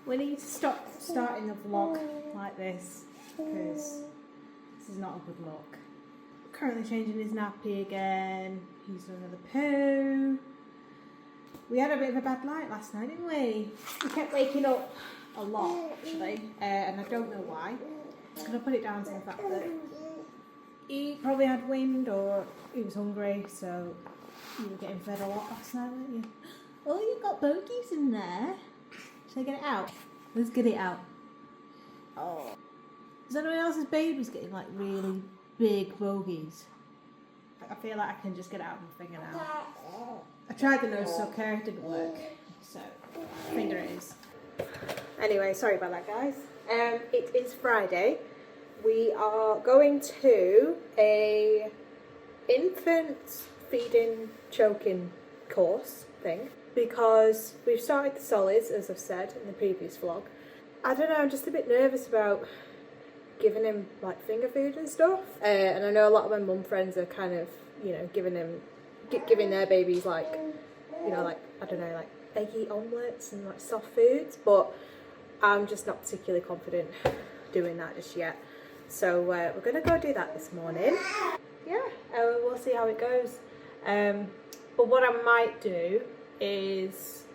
We need to stop starting the vlog like this because this is not a good look. Currently changing his nappy again. He's done another poo. We had a bit of a bad night last night, didn't we? We kept waking up a lot actually, and I don't know why. I'm going to put it down to the fact that he probably had wind or he was hungry, so you were getting fed a lot last night, weren't you? Oh, you've got bogies in there. Should I get it out? Let's get it out. Oh. Is anyone else's babies getting like really big bogies? I feel like I can just get it out of my finger now. I tried the nose sucker, it didn't work. So, finger it is. Anyway, sorry about that, guys. It is Friday. We are going to a infant feeding choking course thing because we've started the solids, as I've said in the previous vlog. I don't know, I'm just a bit nervous about giving him like finger food and stuff, and I know a lot of my mum friends are kind of, you know, giving their babies like, you know, like, I don't know, like eggy omelettes and like soft foods, but I'm just not particularly confident doing that just yet. So we're gonna go do that this morning. Yeah, we'll see how it goes. But what I might do is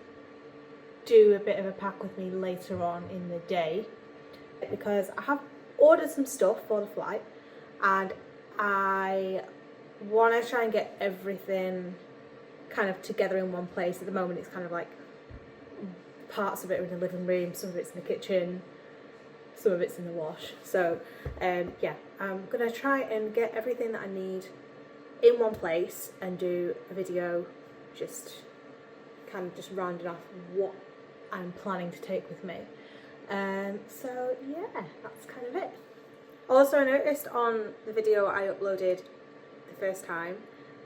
do a bit of a pack with me later on in the day, because I have ordered some stuff for the flight and I want to try and get everything kind of together in one place. At the moment it's kind of like parts of it are in the living room, some of it's in the kitchen, some of it's in the wash. So yeah, I'm gonna try and get everything that I need in one place and do a video just kind of just rounding off what I'm planning to take with me. So yeah, that's kind of it. Also, I noticed on the video I uploaded the first time,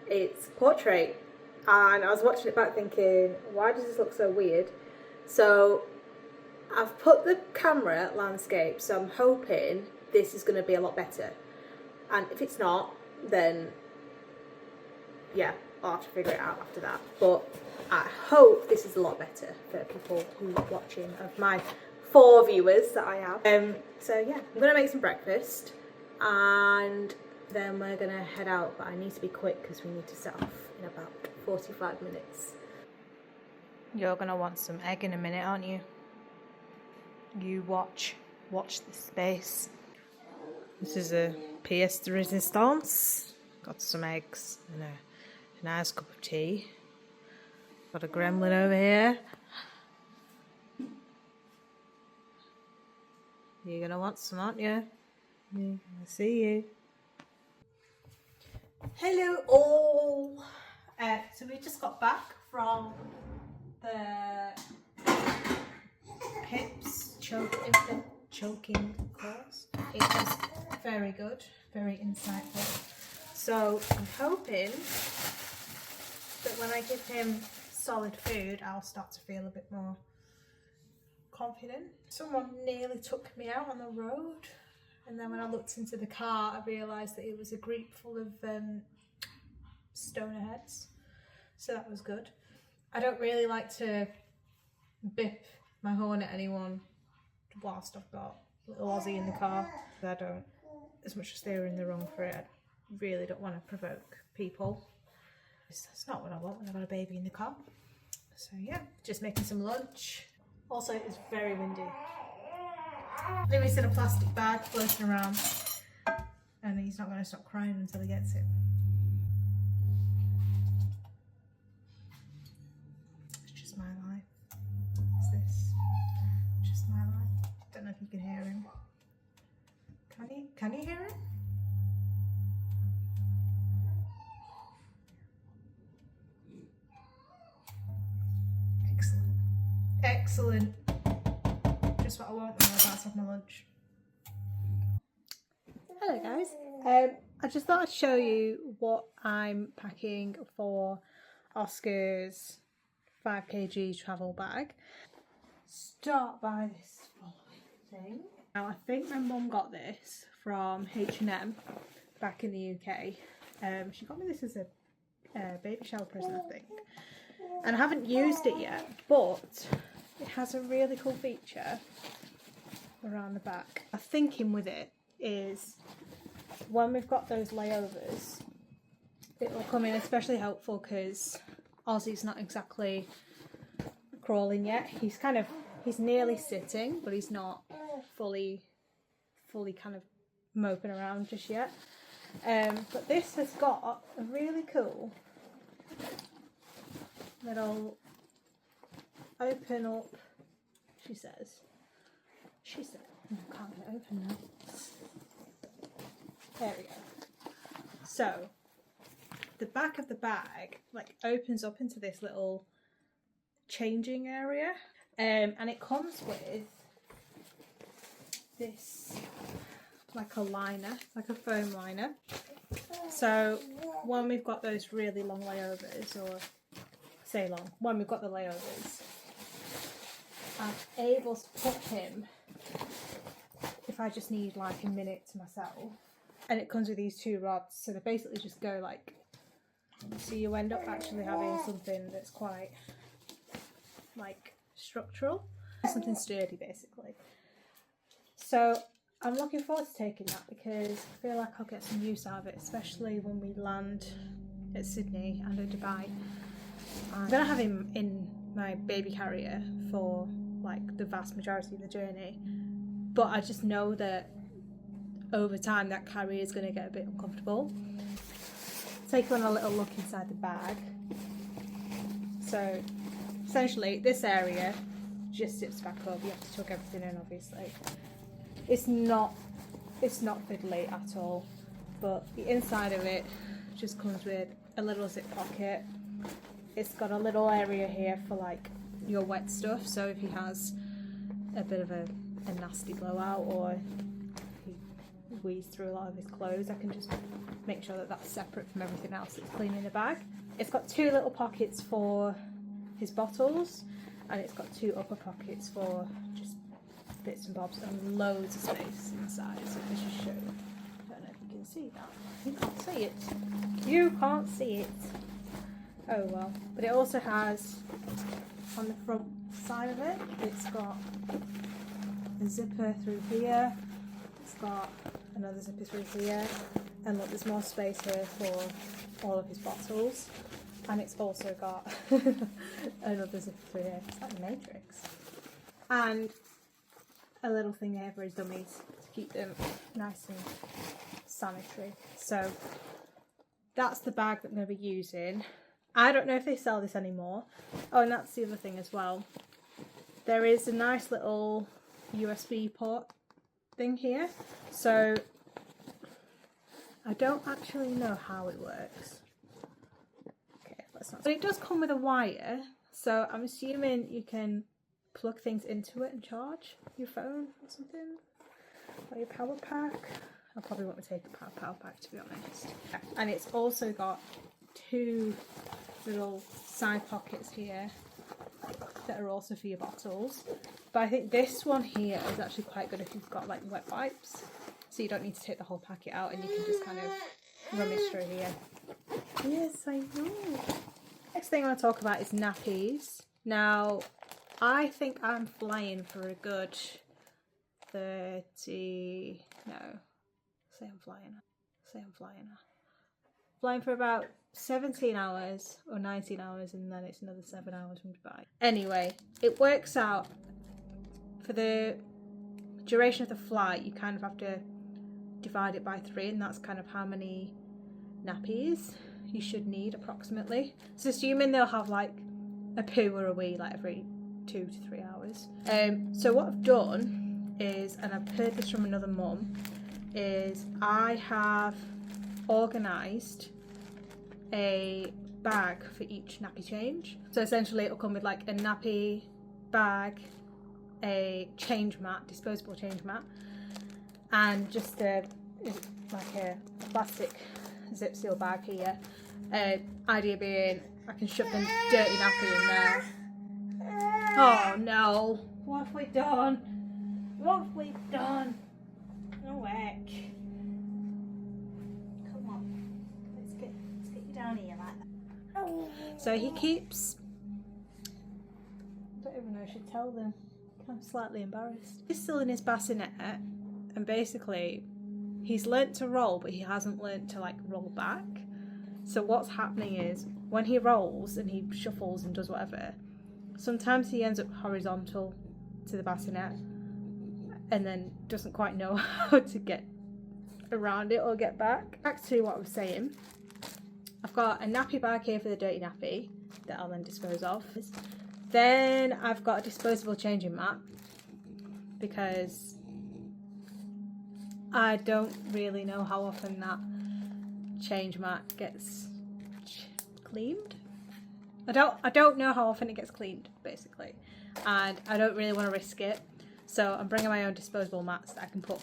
it's portrait, and I was watching it back thinking, why does this look so weird? So I've put the camera at landscape, so I'm hoping this is going to be a lot better, and if it's not, then yeah, I'll have to figure it out after that. But I hope this is a lot better for people who are watching, of my 4 viewers that I have. So yeah, I'm gonna make some breakfast and then we're gonna head out, but I need to be quick because we need to set off in about 45 minutes. You're gonna want some egg in a minute, aren't you? You watch the space. This is a pièce de résistance. Got some eggs and a nice cup of tea. Got a gremlin over here. You're gonna want some, aren't you? Yeah, I see you. Hello all. So we just got back from the HIPS infant choking course. It was very good, very insightful. So I'm hoping that when I give him solid food, I'll start to feel a bit more confident. Someone nearly took me out on the road, and then when I looked into the car I realised that it was a group full of stoner heads, so that was good. I don't really like to bip my horn at anyone whilst I've got little Aussie in the car. I don't, as much as they were in the wrong for it, I really don't want to provoke people. That's not what I want when I've got a baby in the car. So yeah, just making some lunch. Also, it's very windy. Louis in a plastic bag floating around, and he's not going to stop crying until he gets it. It's just my life. What's this? Just my life. Don't know if you can hear him. Can you hear him? Excellent. Excellent. Just what I want when I'm about to have my lunch. Hello guys. I just thought I'd show you what I'm packing for Oscar's 5 kg travel bag. Start by this following thing. Now I think my mum got this from H&M back in the UK. She got me this as a baby shower present, I think. And I haven't used it yet, but it has a really cool feature around the back. My thinking with it is when we've got those layovers, it will come in especially helpful because Ozzy's not exactly crawling yet. He's nearly sitting, but he's not fully kind of moping around just yet. But this has got a really cool little open up, she said, I can't get it open now. There we go. So the back of the bag like opens up into this little changing area, and it comes with this like a liner, like a foam liner. So when we've got those really long layovers, or say long, when we've got the layovers, I'm able to put him if I just need like a minute to myself. And it comes with these two rods, so they basically just go like, so you end up actually having something that's quite like structural, something sturdy basically. So I'm looking forward to taking that because I feel like I'll get some use out of it, especially when we land at Sydney and at Dubai. I'm gonna have him in my baby carrier for like the vast majority of the journey, but I just know that over time that carrier is going to get a bit uncomfortable. Take on a little look inside the bag. So essentially this area just zips back up. You have to tuck everything in, obviously. It's not fiddly at all, but the inside of it just comes with a little zip pocket. It's got a little area here for like your wet stuff, so if he has a bit of a nasty blowout or he wheezes through a lot of his clothes, I can just make sure that that's separate from everything else that's clean in the bag. It's got two little pockets for his bottles, and it's got two upper pockets for just bits and bobs, and loads of space inside. So let's just show you. I don't know if you can see that. You can't see it. You can't see it. Oh well. But it also has, on the front side of it, it's got a zipper through here. It's got another zipper through here. And look, there's more space here for all of his bottles. And it's also got another zipper through here. It's like the Matrix. And a little thing here for his dummies to keep them nice and sanitary. So that's the bag that I'm going to be using. I don't know if they sell this anymore. Oh, and that's the other thing as well. There is a nice little USB port thing here. So I don't actually know how it works. Okay, let's not. But it does come with a wire. So I'm assuming you can plug things into it and charge your phone or something. Or your power pack. I probably want to take a power pack, to be honest. Yeah. And it's also got two little side pockets here that are also for your bottles. But I think this one here is actually quite good if you've got like wet wipes. So you don't need to take the whole packet out and you can just kind of rummage through here. Yes, I know. Next thing I want to talk about is nappies. Now, I think I'm flying for a good 30... No. Say I'm flying. Flying for about 17 hours or 19 hours, and then it's another 7 hours from Dubai. Anyway, it works out for the duration of the flight, you kind of have to divide it by 3, and that's kind of how many nappies you should need approximately. So assuming they'll have like a poo or a wee like every 2 to 3 hours. So what I've done is, and I've heard this from another mum, is I have organised a bag for each nappy change. So essentially it'll come with like a nappy bag, a change mat, disposable change mat, and just like a plastic zip seal bag here. Idea being I can shove the dirty nappy in there. Oh no, what have we done? What have we done? No heck. Come on, let's get you down here like that. So he keeps, I don't even know I should tell them. I'm slightly embarrassed. He's still in his bassinet, and basically he's learnt to roll, but he hasn't learnt to like roll back. So what's happening is when he rolls and he shuffles and does whatever, sometimes he ends up horizontal to the bassinet and then doesn't quite know how to get around it or get back. Back to what I was saying, I've got a nappy bag here for the dirty nappy that I'll then dispose of. Then I've got a disposable changing mat because I don't really know how often that change mat gets cleaned. I don't know how often it gets cleaned, basically, and I don't really want to risk it. So I'm bringing my own disposable mats that I can put,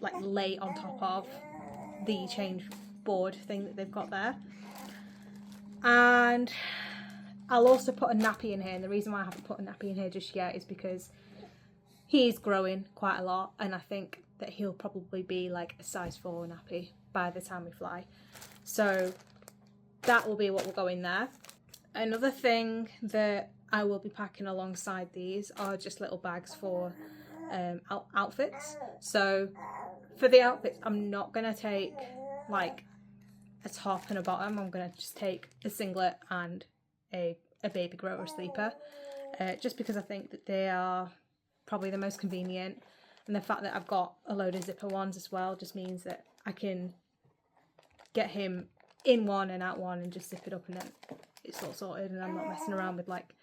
like, lay on top of the change board thing that they've got there. And I'll also put a nappy in here, and the reason why I haven't put a nappy in here just yet is because he's growing quite a lot, and I think that he'll probably be like a size 4 nappy by the time we fly. So that will be what will go in there. Another thing that I will be packing alongside these are just little bags for outfits. So for the outfits, I'm not going to take like a top and a bottom. I'm going to just take a singlet and a baby grower sleeper, just because I think that they are probably the most convenient, and the fact that I've got a load of zipper ones as well just means that I can get him in one and out one and just zip it up, and then it's all sorted, and I'm not messing around with like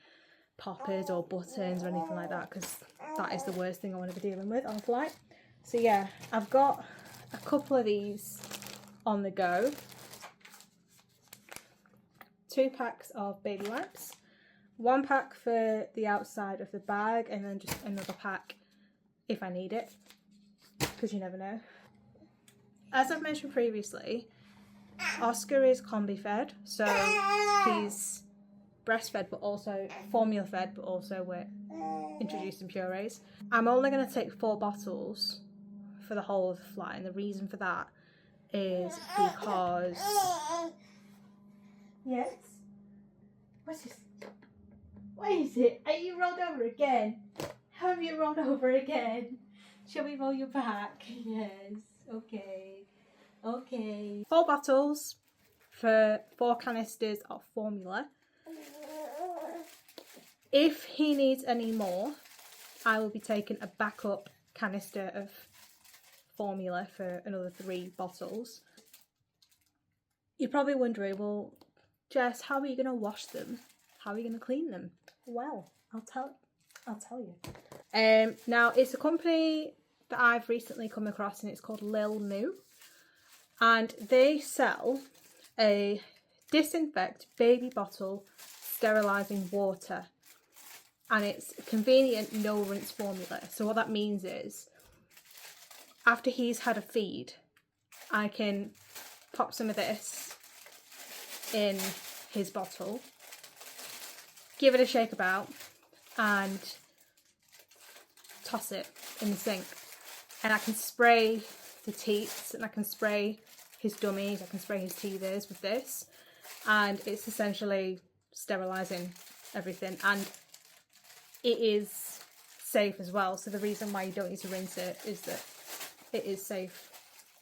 poppers or buttons or anything like that, because that is the worst thing I want to be dealing with on flight. So yeah, I've got a couple of these on the go. 2 packs of baby wipes, 1 pack for the outside of the bag, and then just another pack if I need it, because you never know. As I've mentioned previously, Oscar is combi fed, so he's breastfed but also formula fed, but also we're introducing purees. I'm only going to take 4 bottles for the whole of the flight, and the reason for that is because... Yes? What's this? What is it? Are you rolled over again? Have you rolled over again? Shall we roll you back? Yes. Okay. Okay. 4 bottles for 4 canisters of formula. If he needs any more, I will be taking a backup canister of formula for another 3 bottles. You're probably wondering, well, Jess, how are you going to wash them? How are you going to clean them? Well, I'll tell you. Now, it's a company that I've recently come across, and it's called Lil Moo. And they sell a disinfect baby bottle sterilising water. And it's a convenient no rinse formula. So what that means is, after he's had a feed, I can pop some of this in his bottle, give it a shake about, and toss it in the sink. And I can spray the teats, and I can spray his dummies, I can spray his teethers with this, and it's essentially sterilising everything, and it is safe as well. So the reason why you don't need to rinse it is that it is safe,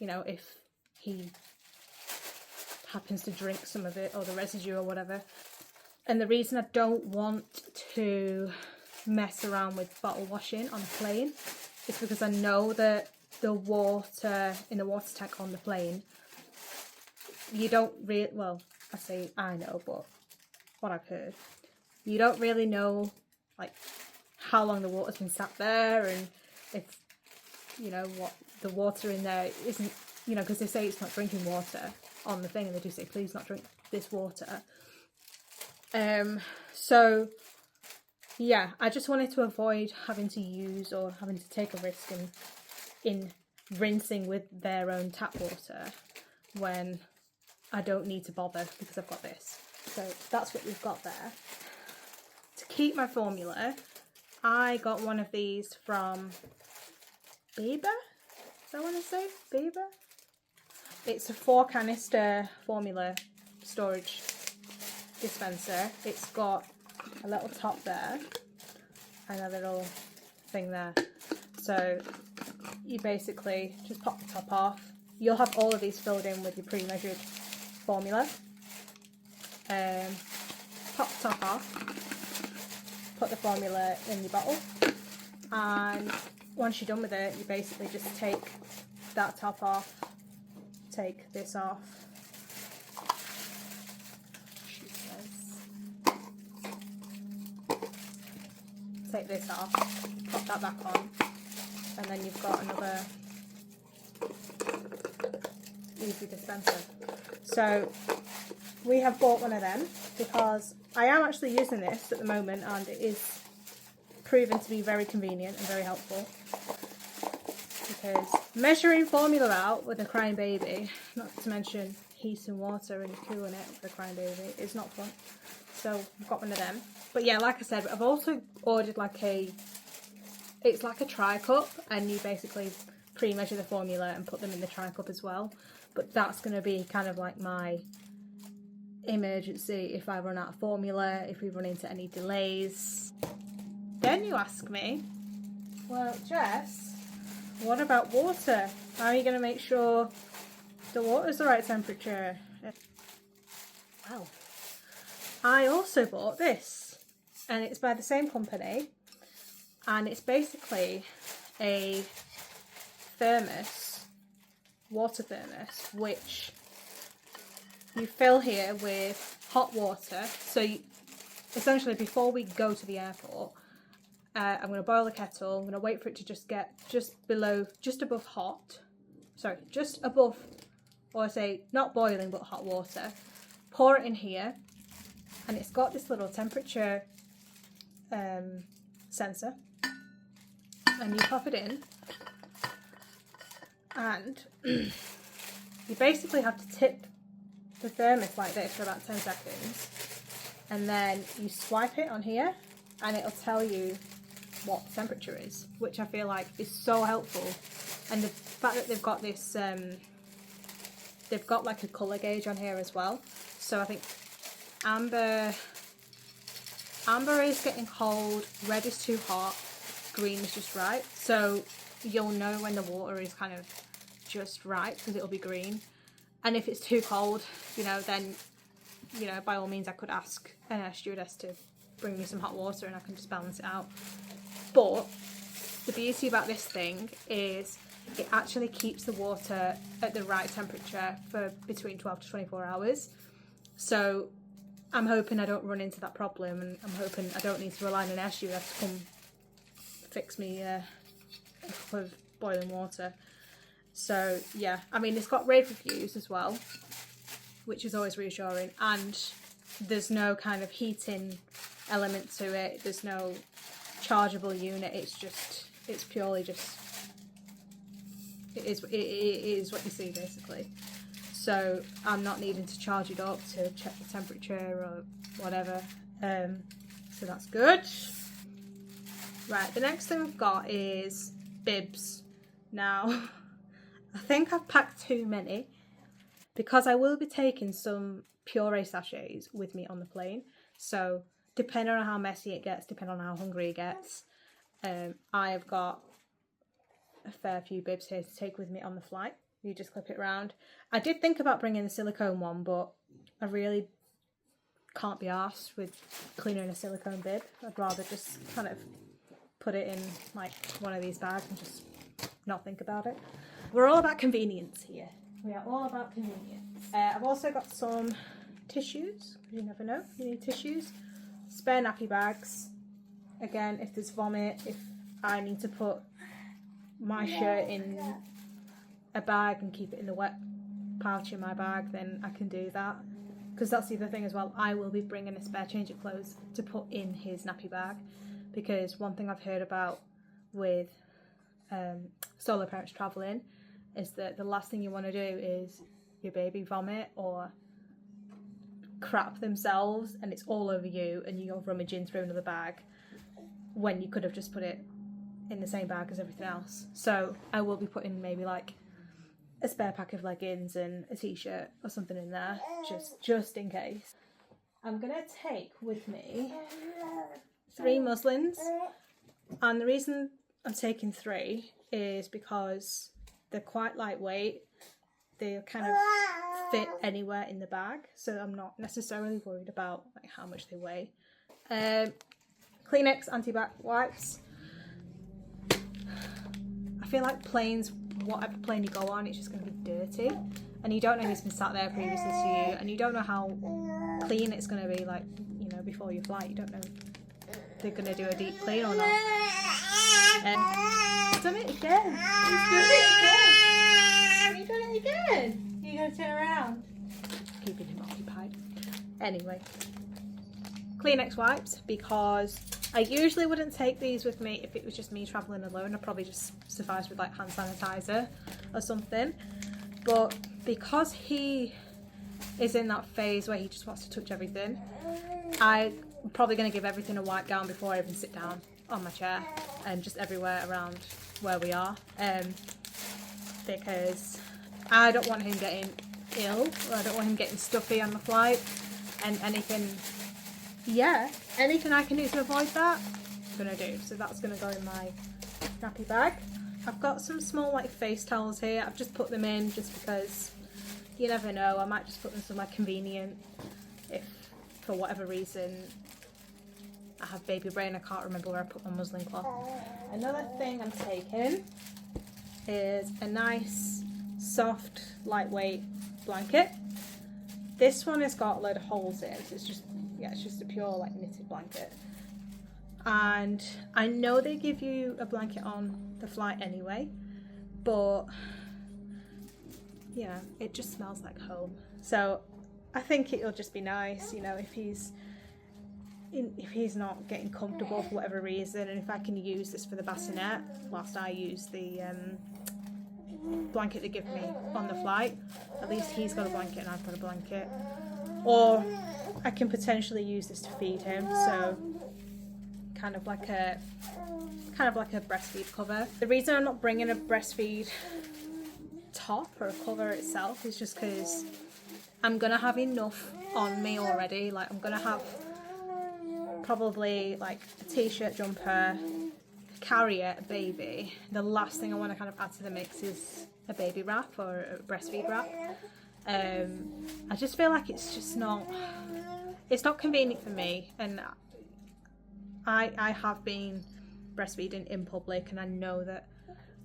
you know, if he happens to drink some of it or the residue or whatever. And the reason I don't want to mess around with bottle washing on a plane is because I know that the water in the water tank on the plane, you don't really, well, I say I know, but what I've heard, you don't really know like how long the water's been sat there, and if, you know, what the water in there isn't, you know, because they say it's not drinking water on the thing, and they do say please not drink this water. So yeah, I just wanted to avoid having to use or having to take a risk in rinsing with their own tap water when I don't need to bother because I've got this. So that's what we've got there. To keep my formula, I got one of these from Bieber. Is that what I say? Bieber? It's a 4 canister formula storage dispenser. It's got a little top there, and a little thing there. So you basically just pop the top off. You'll have all of these filled in with your pre-measured formula. Pop the top off, put the formula in your bottle, and once you're done with it, you basically just take that top off, take this off, take this off, pop that back on, and then you've got another easy dispenser. So we have bought one of them because I am actually using this at the moment, and it is proven to be very convenient and very helpful, because measuring formula out with a crying baby, not to mention heating water and cooling it with a crying baby, is not fun. So I've got one of them. But yeah, like I said, I've also ordered it's like a tri-cup, and you basically pre-measure the formula and put them in the tri-cup as well. But that's going to be kind of like my emergency if I run out of formula, if we run into any delays. Then you ask me, well, Jess, what about water? How are you going to make sure the water's the right temperature? Well, I also bought this, and it's by the same company, and it's basically a thermos, water thermos, which you fill here with hot water. So essentially, before we go to the airport, I'm going to boil the kettle. I'm going to wait for it to just get just above hot. Sorry, just above, or I say not boiling, but hot water. Pour it in here, and it's got this little temperature sensor, and you pop it in, and you basically have to tip the thermos like this for about 10 seconds, and then you swipe it on here, and it'll tell you what the temperature is, which I feel like is so helpful. And the fact that they've got this, they've got like a colour gauge on here as well. So I think amber is getting cold, red is too hot, green is just right. So you'll know when the water is kind of just right, because it'll be green. And if it's too cold, then, by all means I could ask a stewardess to bring me some hot water and I can just balance it out. But the beauty about this thing is it actually keeps the water at the right temperature for between 12 to 24 hours. So I'm hoping I don't run into that problem, and I'm hoping I don't need to rely on an air stewardess to come fix me a cup of boiling water. So yeah, I mean, it's got rave reviews as well, which is always reassuring, and there's no kind of heating element to it. There's no chargeable unit. It's purely just, it is what you see basically. So I'm not needing to charge it up to check the temperature or whatever. So that's good. Right, the next thing I've got is bibs. Now, I think I've packed too many, because I will be taking some puree sachets with me on the plane. So depending on how messy it gets, depending on how hungry it gets, I have got a fair few bibs here to take with me on the flight. You just clip it round. I did think about bringing the silicone one, but I really can't be arsed with cleaning a silicone bib. I'd rather just kind of put it in like one of these bags and just not think about it. We're all about convenience here. We are all about convenience. I've also got some tissues, because you never know, you need tissues. Spare nappy bags. Again, if there's vomit, if I need to put my shirt in a bag and keep it in the wet pouch in my bag, then I can do that. Because that's the other thing as well, I will be bringing a spare change of clothes to put in his nappy bag. Because one thing I've heard about with solo parents travelling is that the last thing you want to do is your baby vomit or crap themselves and it's all over you and you're rummaging through another bag when you could have just put it in the same bag as everything else. So I will be putting maybe like a spare pack of leggings and a t-shirt or something in there, just in case. I'm gonna take with me 3 muslins. And the reason I'm taking 3 is because they're quite lightweight. They kind of fit anywhere in the bag, so I'm not necessarily worried about like how much they weigh. Kleenex anti-bac wipes. I feel like planes, whatever plane you go on, it's just going to be dirty, and you don't know who's been sat there previously to you, and you don't know how clean it's going to be, like, you know, before your flight. You don't know if they're going to do a deep clean or not. And done it again. He's done it again. You've done it again. You're going to turn around. Keeping him occupied. Anyway, Kleenex wipes, because I usually wouldn't take these with me if it was just me travelling alone. I'd probably just suffice with like hand sanitizer or something. But because he is in that phase where he just wants to touch everything, I'm probably going to give everything a wipe down before I even sit down on my chair and just everywhere around where we are. Because I don't want him getting ill, or I don't want him getting stuffy on the flight, and anything I can do to avoid that, I'm gonna do. So that's gonna go in my nappy bag. I've got some small like face towels here. I've just put them in just because you never know. I might just put them somewhere convenient if for whatever reason I have baby brain. I can't remember where I put my muslin cloth. Another thing I'm taking is a nice soft lightweight blanket. This one has got a load of holes in, so it's just a pure like knitted blanket. And I know they give you a blanket on the flight anyway, but yeah, it just smells like home. So I think it'll just be nice, you know, if he's not getting comfortable for whatever reason, and if I can use this for the bassinet whilst I use the blanket they give me on the flight. At least he's got a blanket and I've got a blanket. Or I can potentially use this to feed him, so kind of like a breastfeed cover. The reason I'm not bringing a breastfeed top or a cover itself is just because I'm gonna have enough on me already. Like, I'm gonna have probably like a t-shirt, jumper, carrier, a baby. The last thing I want to kind of add to the mix is a baby wrap or a breastfeed wrap. I just feel like it's not convenient for me, and I have been breastfeeding in public, and I know that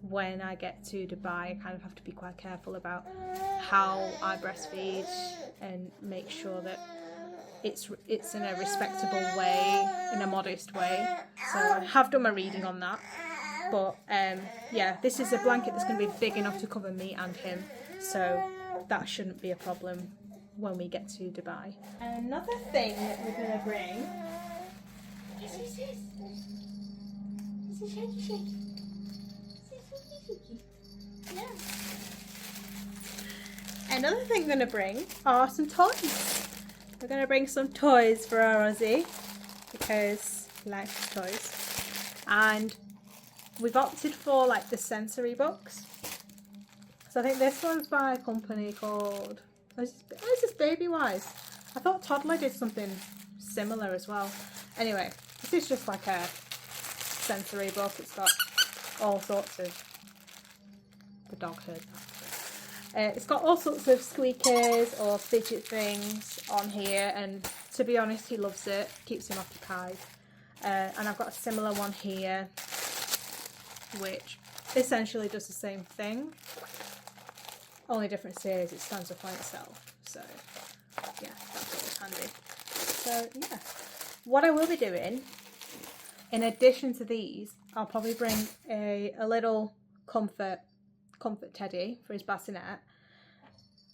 when I get to Dubai I kind of have to be quite careful about how I breastfeed and make sure that it's in a respectable way, in a modest way. So I have done my reading on that. But yeah, this is a blanket that's going to be big enough to cover me and him, so that shouldn't be a problem when we get to Dubai. Another thing that we're going to bring is a shaky shaky. Yeah. Another thing we're going to bring are some toys. We're going to bring some toys for our Aussie because he likes toys. And we've opted for like the sensory books. So I think this one's by a company called, is this Baby Wise? I thought Toddler did something similar as well. Anyway, this is just like a sensory book. It's got all sorts of, the dog heard that. It's got all sorts of squeakers or fidget things on here, and to be honest, he loves it. Keeps him occupied. And I've got a similar one here, which essentially does the same thing, only difference here is it stands up on itself. So yeah, that's always handy. So yeah, what I will be doing in addition to these, I'll probably bring a little comfort teddy for his bassinet,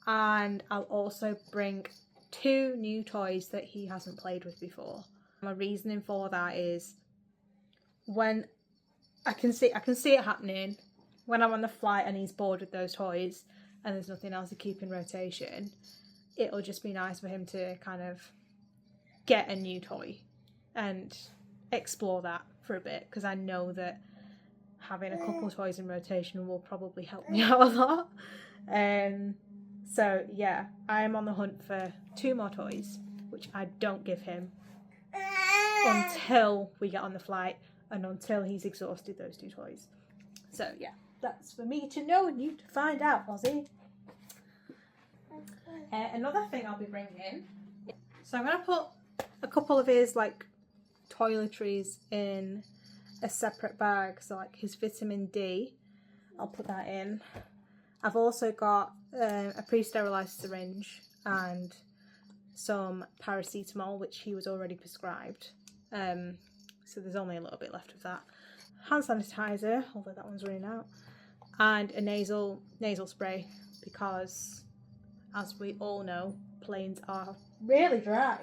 and I'll also bring 2 new toys that he hasn't played with before. My reasoning for that is when I can see it happening when I'm on the flight and he's bored with those toys and there's nothing else to keep in rotation, it'll just be nice for him to kind of get a new toy and explore that for a bit, because I know that having a couple of toys in rotation will probably help me out a lot. So yeah, I am on the hunt for 2 more toys, which I don't give him until we get on the flight. and until he's exhausted those 2 toys. So yeah, that's for me to know and you to find out, Ozzy. Another thing I'll be bringing in, so I'm going to put a couple of his like toiletries in a separate bag. So like his vitamin D, I'll put that in. I've also got a pre-sterilised syringe and some paracetamol, which he was already prescribed. So there's only a little bit left of that. Hand sanitizer, although that one's running out, and a nasal spray, because as we all know, planes are really dry,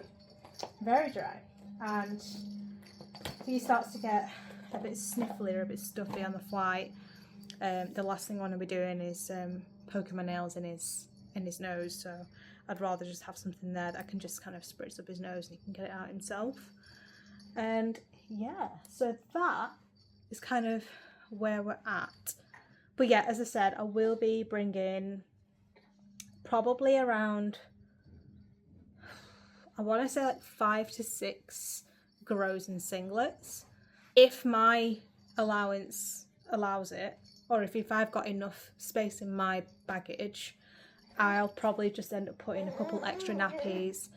very dry, and he starts to get a bit sniffly or a bit stuffy on the flight. The last thing I want to be doing is poking my nails in his nose, so I'd rather just have something there that I can just kind of spritz up his nose and he can get it out himself. And yeah, so that is kind of where we're at. But yeah, as I said, I will be bringing probably around, I want to say like 5 to 6 grows and singlets. If my allowance allows it, or if I've got enough space in my baggage, I'll probably just end up putting a couple extra nappies,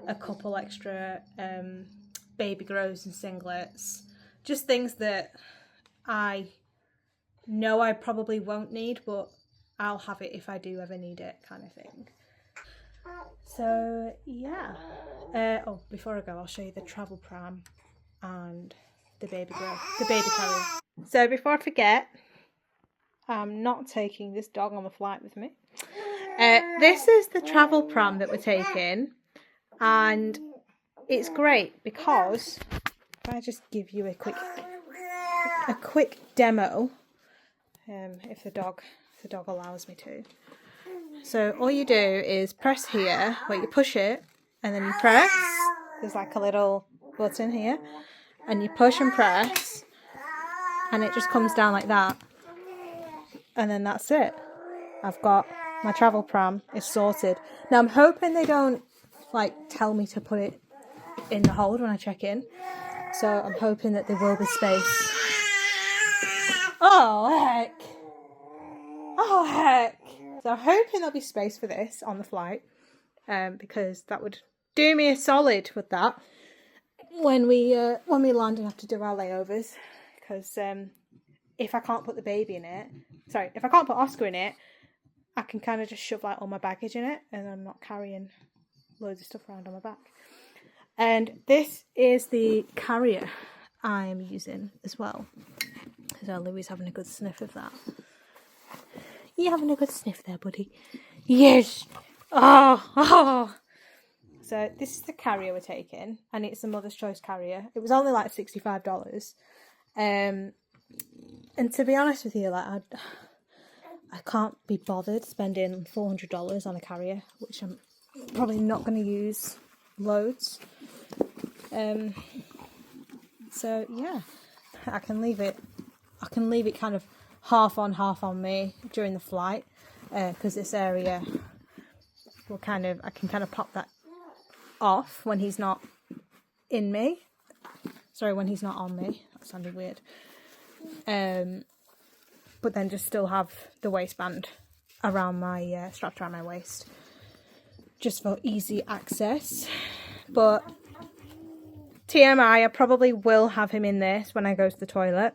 a couple extra baby grows and singlets, just things that I know I probably won't need, but I'll have it if I do ever need it, kind of thing. So yeah. Oh, before I go, I'll show you the travel pram and the baby carrier. So before I forget, I'm not taking this dog on the flight with me. This is the travel pram that we're taking, and it's great because if I just give you a quick demo, if the dog allows me to. So all you do is press here, where you push it, and then you press. There's like a little button here, and you push and press, and it just comes down like that. And then that's it. I've got my travel pram. It's sorted. Now I'm hoping they don't like tell me to put it in the hold when I check in. So I'm hoping that there will be space. Oh heck! Oh heck! So I'm hoping there'll be space for this on the flight, because that would do me a solid with that when we land and have to do our layovers. Because if I can't put the baby in it, if I can't put Oscar in it, I can kind of just shove like all my baggage in it, and I'm not carrying loads of stuff around on my back. And this is the carrier I'm using as well. So Louie's having a good sniff of that. You having a good sniff there, buddy? Yes. Oh. So this is the carrier we're taking, and it's a Mother's Choice carrier. It was only like $65. And to be honest with you, like I can't be bothered spending $400 on a carrier, which I'm probably not going to use loads. So yeah, I can leave it kind of half on me during the flight, because this area will I can kind of pop that off when he's not in me. Sorry, when he's not on me. That sounded weird. But then just still have the waistband around my strapped around my waist, just for easy access. But TMI, I probably will have him in this when I go to the toilet,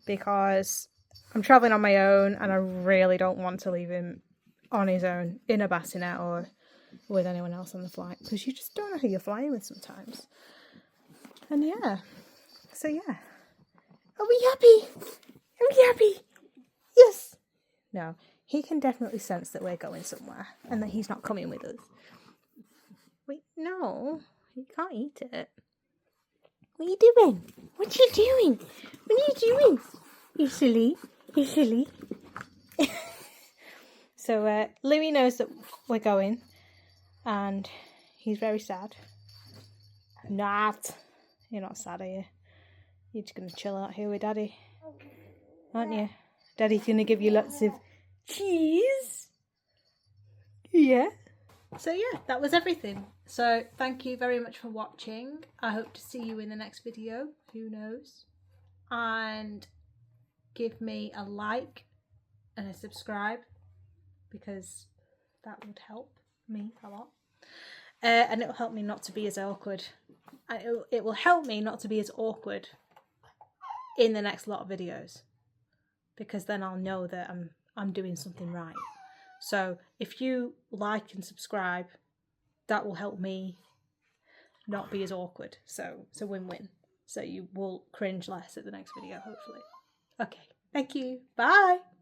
because I'm travelling on my own and I really don't want to leave him on his own in a bassinet or with anyone else on the flight, because you just don't know who you're flying with sometimes. And yeah, so yeah. Are we happy? Are we happy? Yes. No, he can definitely sense that we're going somewhere and that he's not coming with us. Wait, no, you can't eat it. What are you doing? What are you doing? What are you doing? You're silly. You're silly. So Louis knows that we're going, and he's very sad. Not. You're not sad, are you? You're just going to chill out here with Daddy, aren't you? Daddy's going to give you lots of cheese. Yeah. So yeah, that was everything. So thank you very much for watching. I hope to see you in the next video. Who knows? and give me a like and a subscribe, because that would help me a lot. And it will help me not to be as awkward. It will help me not to be as awkward in the next lot of videos, because then I'll know that I'm doing something right. So if you like and subscribe, that will help me not be as awkward. So it's a win-win. So you will cringe less at the next video, hopefully. Okay, thank you. Bye.